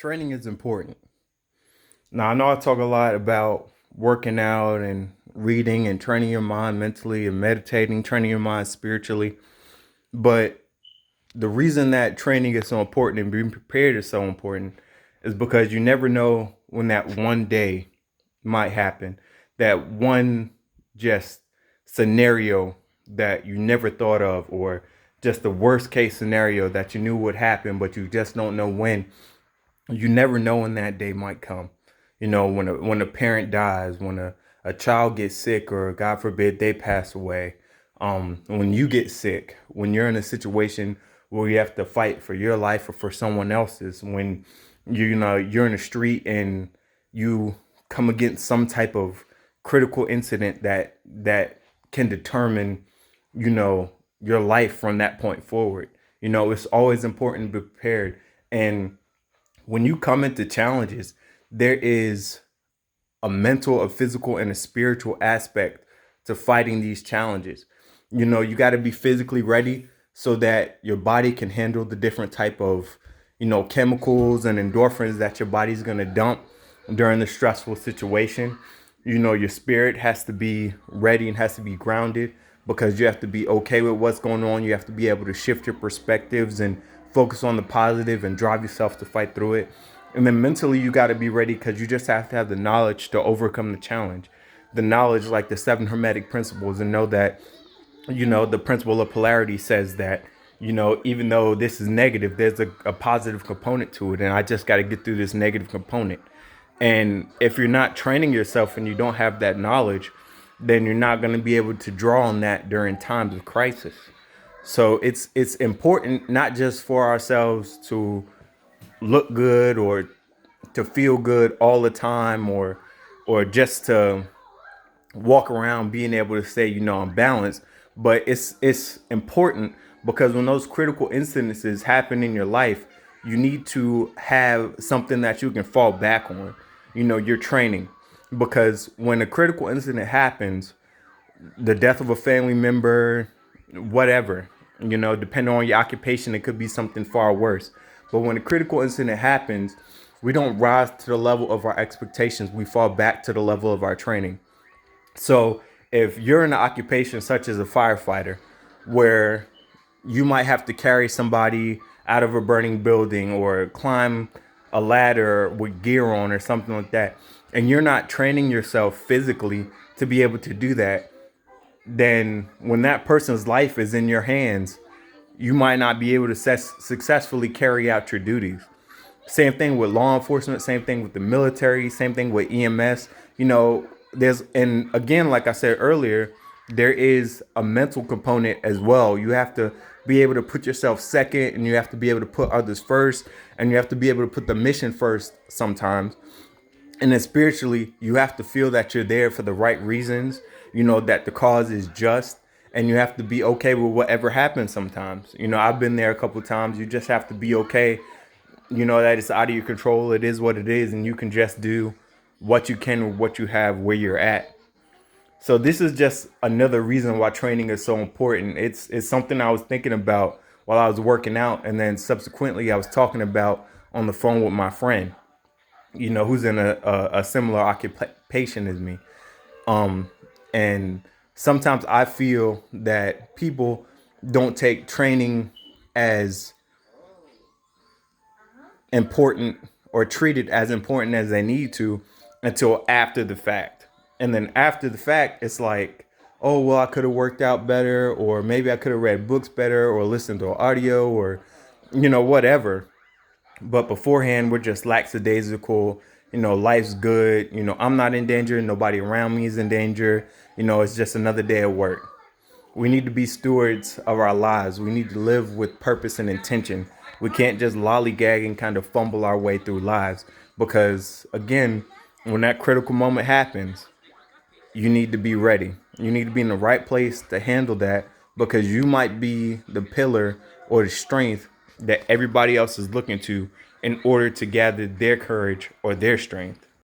Training is important. Now, I know I talk a lot about working out and reading and training your mind mentally and meditating, training your mind spiritually. But the reason that training is so important and being prepared is so important is because you never know when that one day might happen. That one just scenario that you never thought of, or just the worst case scenario that you knew would happen, but you just don't know when. You never know when that day might come. When a parent dies, when a child gets sick, or God forbid they pass away, when you get sick, when you're in a situation where you have to fight for your life or for someone else's, when you're in the street and you come against some type of critical incident that can determine, your life from that point forward. It's always important to be prepared. And when you come into challenges, there is a mental, a physical, and a spiritual aspect to fighting these challenges. You got to be physically ready so that your body can handle the different type of, chemicals and endorphins that your body's going to dump during the stressful situation. Your spirit has to be ready and has to be grounded, because you have to be okay with what's going on. You have to be able to shift your perspectives and focus on the positive and drive yourself to fight through it. And then mentally, you got to be ready, because you just have to have the knowledge to overcome the challenge. The knowledge, like the seven hermetic principles, and know that, the principle of polarity says that, even though this is negative, there's a positive component to it. And I just got to get through this negative component. And if you're not training yourself and you don't have that knowledge, then you're not going to be able to draw on that during times of crisis. So it's important, not just for ourselves to look good or to feel good all the time, or just to walk around being able to say, I'm balanced. But it's important because when those critical incidences happen in your life, you need to have something that you can fall back on, your training. Because when a critical incident happens, the death of a family member, whatever, depending on your occupation, it could be something far worse. But when a critical incident happens, we don't rise to the level of our expectations. We fall back to the level of our training. So if you're in an occupation such as a firefighter, where you might have to carry somebody out of a burning building or climb a ladder with gear on or something like that, and you're not training yourself physically to be able to do that, then when that person's life is in your hands, you might not be able to successfully carry out your duties. Same thing with law enforcement, same thing with the military, same thing with EMS. And again, like I said earlier, there is a mental component as well. You have to be able to put yourself second, and you have to be able to put others first, and you have to be able to put the mission first sometimes. And then spiritually, you have to feel that you're there for the right reasons, that the cause is just, and you have to be okay with whatever happens sometimes. I've been there a couple of times. You just have to be okay, that it's out of your control. It is what it is, and you can just do what you can with what you have where you're at. So this is just another reason why training is so important. It's something I was thinking about while I was working out, and then subsequently I was talking about on the phone with my friend, who's in a similar occupation as me. And sometimes I feel that people don't take training as important or treat it as important as they need to until after the fact. And then after the fact, it's like, oh, well, I could have worked out better, or maybe I could have read books better, or listened to audio, or, whatever. But beforehand, we're just lackadaisical. Life's good. I'm not in danger. Nobody around me is in danger. It's just another day at work. We need to be stewards of our lives. We need to live with purpose and intention. We can't just lollygag and kind of fumble our way through lives, because, again, when that critical moment happens, you need to be ready. You need to be in the right place to handle that, because you might be the pillar or the strength that everybody else is looking to in order to gather their courage or their strength.